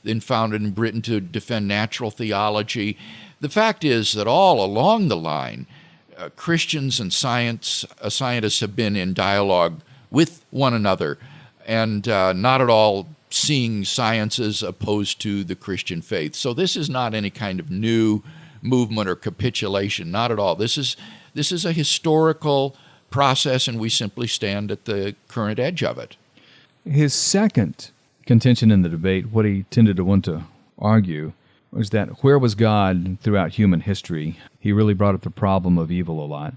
then founded in Britain to defend natural theology. The fact is that all along the line, Christians and scientists have been in dialogue with one another and not at all seeing science as opposed to the Christian faith. So this is not any kind of new movement or capitulation, not at all. This is a historical process, and we simply stand at the current edge of it. His second contention in the debate, what he tended to want to argue, was that where was God throughout human history? He really brought up the problem of evil a lot.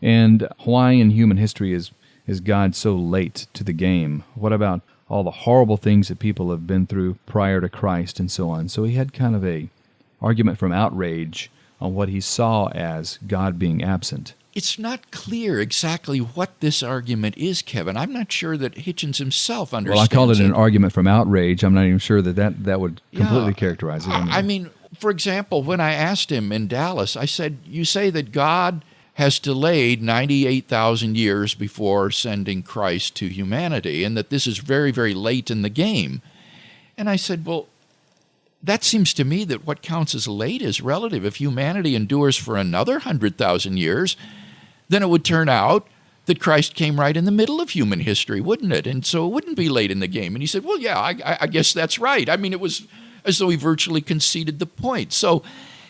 And why in human history is God so late to the game? What about all the horrible things that people have been through prior to Christ and so on? So he had kind of a argument from outrage on what he saw as God being absent. It's not clear exactly what this argument is, Kevin. I'm not sure that Hitchens himself understands. Well, I called it an argument from outrage. I'm not even sure that would completely characterize it. I mean, for example, when I asked him in Dallas, I said, you say that God has delayed 98,000 years before sending Christ to humanity, and that this is very, very late in the game. And I said, well, that seems to me that what counts as late is relative. If humanity endures for another 100,000 years, then it would turn out that Christ came right in the middle of human history, wouldn't it? And so it wouldn't be late in the game. And he said, well, yeah, I guess that's right. I mean, it was as though he virtually conceded the point. So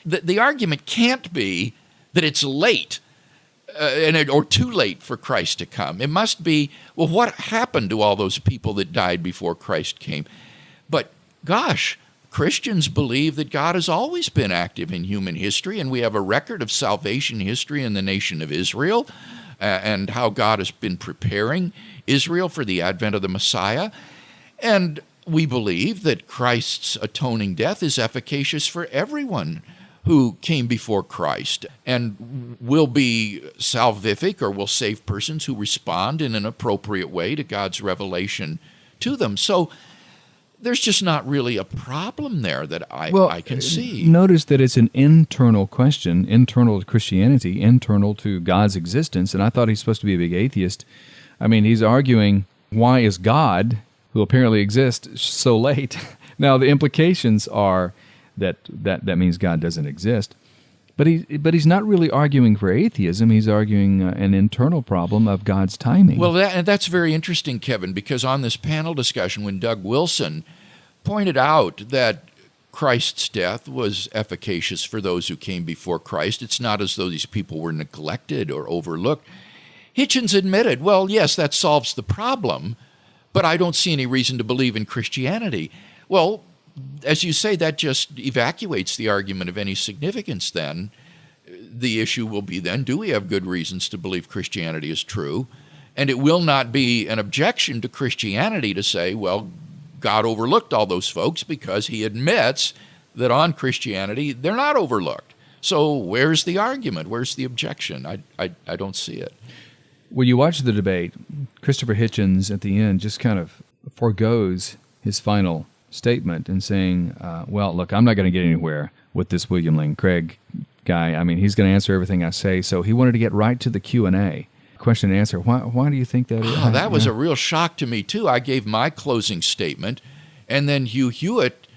the argument can't be that it's late or too late for Christ to come. It must be, well, what happened to all those people that died before Christ came? But gosh, Christians believe that God has always been active in human history, and we have a record of salvation history in the nation of Israel and how God has been preparing Israel for the advent of the Messiah. And we believe that Christ's atoning death is efficacious for everyone who came before Christ and will be salvific or will save persons who respond in an appropriate way to God's revelation to them. So there's just not really a problem there that I can see. Notice that it's an internal question, internal to Christianity, internal to God's existence, and I thought he's supposed to be a big atheist. I mean, he's arguing, why is God, who apparently exists, so late? Now, the implications are that means God doesn't exist. But he's not really arguing for atheism. He's arguing an internal problem of God's timing. Well, that's very interesting, Kevin, because on this panel discussion, when Doug Wilson pointed out that Christ's death was efficacious for those who came before Christ, it's not as though these people were neglected or overlooked. Hitchens admitted, well, yes, that solves the problem, but I don't see any reason to believe in Christianity. Well, as you say, that just evacuates the argument of any significance then. The issue will be then, do we have good reasons to believe Christianity is true? And it will not be an objection to Christianity to say, well, God overlooked all those folks because he admits that on Christianity, they're not overlooked. So where's the argument? Where's the objection? I don't see it. When you watch the debate, Christopher Hitchens at the end just kind of forgoes his final statement and saying, well, look, I'm not going to get anywhere with this William Lane Craig guy. I mean, he's going to answer everything I say. So he wanted to get right to the Q&A, question and answer. Why do you think that is? Oh, that was a real shock to me, too. I gave my closing statement, and then Hugh Hewitt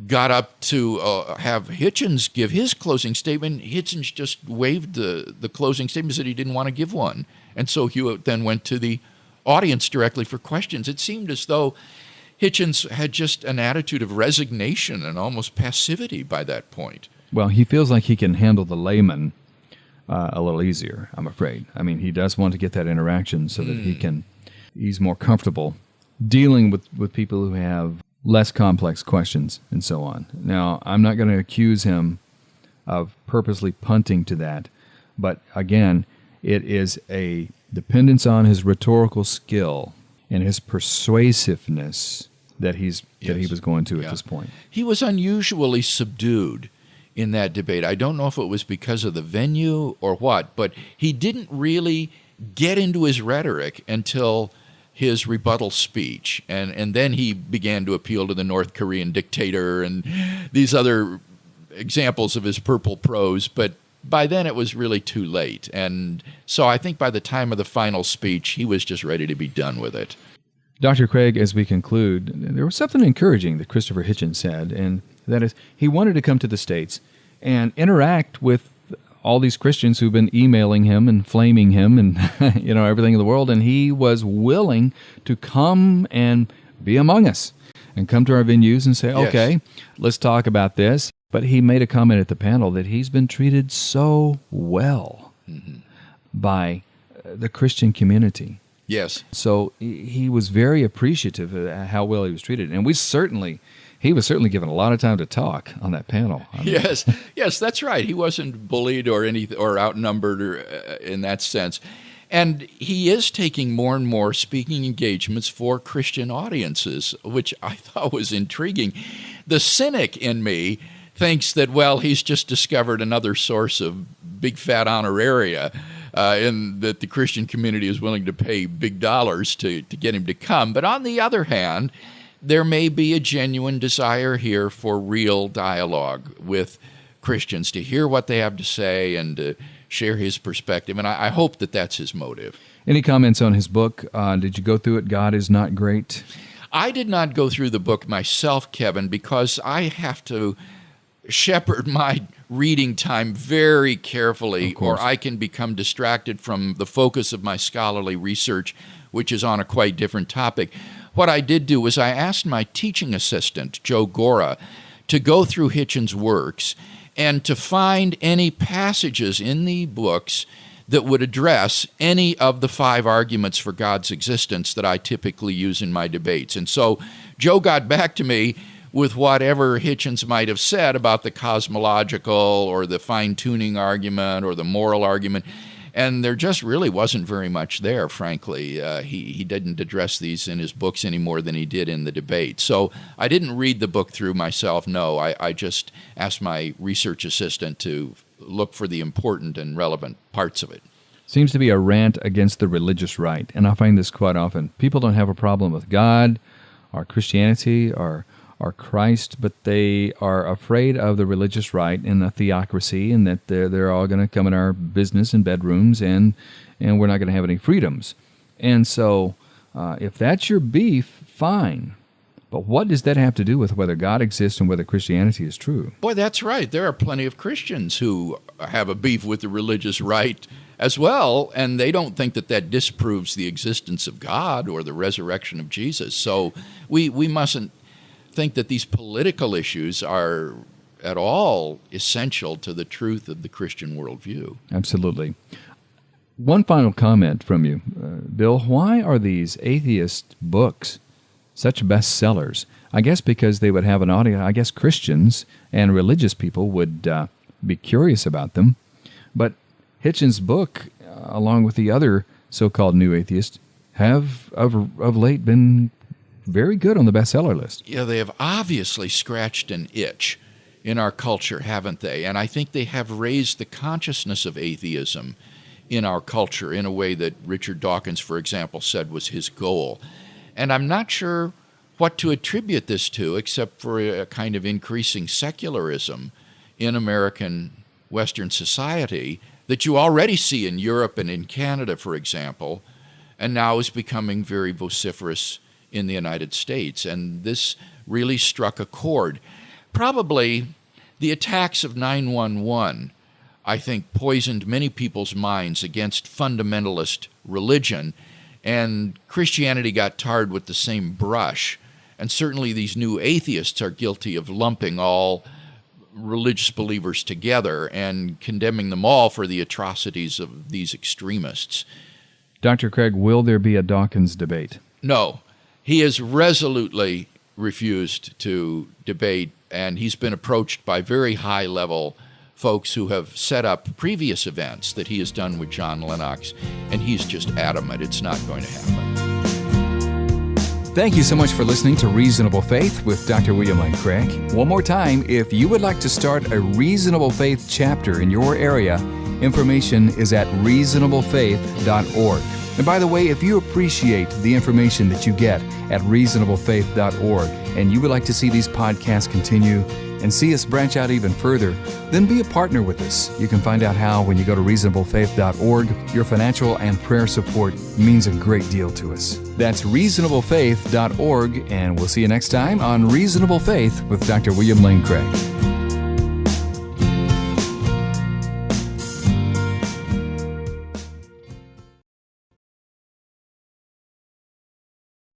got up to have Hitchens give his closing statement. Hitchens just waived the closing statement, said he didn't want to give one. And so Hewitt then went to the audience directly for questions. It seemed as though Hitchens had just an attitude of resignation and almost passivity by that point. Well, he feels like he can handle the layman a little easier, I'm afraid. I mean, he does want to get that interaction so that he's more comfortable dealing with people who have less complex questions and so on. Now, I'm not going to accuse him of purposely punting to that, but again, it is a dependence on his rhetorical skill and his persuasiveness that he was going to at this point. He was unusually subdued in that debate. I don't know if it was because of the venue or what, but he didn't really get into his rhetoric until his rebuttal speech. And then he began to appeal to the North Korean dictator and these other examples of his purple prose, but by then it was really too late. And so I think by the time of the final speech, he was just ready to be done with it. Dr. Craig, as we conclude, there was something encouraging that Christopher Hitchens said, and that is he wanted to come to the States and interact with all these Christians who've been emailing him and flaming him and everything in the world, and he was willing to come and be among us and come to our venues and say, Yes. okay, let's talk about this. But he made a comment at the panel that he's been treated so well by the Christian community. Yes. So he was very appreciative of how well he was treated. And he was certainly given a lot of time to talk on that panel. Yes, that's right. He wasn't bullied or outnumbered in that sense. And he is taking more and more speaking engagements for Christian audiences, which I thought was intriguing. The cynic in me thinks that, well, he's just discovered another source of big fat honoraria, and that the Christian community is willing to pay big dollars to get him to come. But on the other hand, there may be a genuine desire here for real dialogue with Christians, to hear what they have to say and to share his perspective. And I hope that that's his motive. Any comments on his book? Did you go through it, God is Not Great? I did not go through the book myself, Kevin, because I have to shepherd my reading time very carefully, or I can become distracted from the focus of my scholarly research, which is on a quite different topic. What I did do was I asked my teaching assistant, Joe Gora, to go through Hitchens' works and to find any passages in the books that would address any of the 5 arguments for God's existence that I typically use in my debates. And so Joe got back to me with whatever Hitchens might have said about the cosmological or the fine-tuning argument or the moral argument, and there just really wasn't very much there, frankly. He didn't address these in his books any more than he did in the debate. So I didn't read the book through myself, no. I just asked my research assistant to look for the important and relevant parts of it. Seems to be a rant against the religious right, and I find this quite often. People don't have a problem with God or Christianity or Christ, but they are afraid of the religious right and the theocracy, and that they're all going to come in our business and bedrooms, and we're not going to have any freedoms. And so if that's your beef, fine. But what does that have to do with whether God exists and whether Christianity is true? Boy, that's right. There are plenty of Christians who have a beef with the religious right as well, and they don't think that disproves the existence of God or the resurrection of Jesus. So we mustn't think that these political issues are at all essential to the truth of the Christian worldview. Absolutely. One final comment from you, Bill. Why are these atheist books such bestsellers? I guess because they would have an audience. I guess Christians and religious people would be curious about them. But Hitchens' book, along with the other so-called new atheists, have of late been very good on the bestseller list. Yeah, they have obviously scratched an itch in our culture, haven't they? And I think they have raised the consciousness of atheism in our culture in a way that Richard Dawkins, for example, said was his goal. And I'm not sure what to attribute this to, except for a kind of increasing secularism in American Western society that you already see in Europe and in Canada, for example, and now is becoming very vociferous in the United States. And this really struck a chord. Probably the attacks of 9/11, I think, poisoned many people's minds against fundamentalist religion, and Christianity got tarred with the same brush. And certainly these new atheists are guilty of lumping all religious believers together and condemning them all for the atrocities of these extremists. Dr. Craig, will there be a Dawkins debate? No. He has resolutely refused to debate, and he's been approached by very high-level folks who have set up previous events that he has done with John Lennox, and he's just adamant it's not going to happen. Thank you so much for listening to Reasonable Faith with Dr. William Lane Craig. One more time, if you would like to start a Reasonable Faith chapter in your area, information is at reasonablefaith.org. And by the way, if you appreciate the information that you get at reasonablefaith.org and you would like to see these podcasts continue and see us branch out even further, then be a partner with us. You can find out how when you go to reasonablefaith.org. Your financial and prayer support means a great deal to us. That's reasonablefaith.org, and we'll see you next time on Reasonable Faith with Dr. William Lane Craig.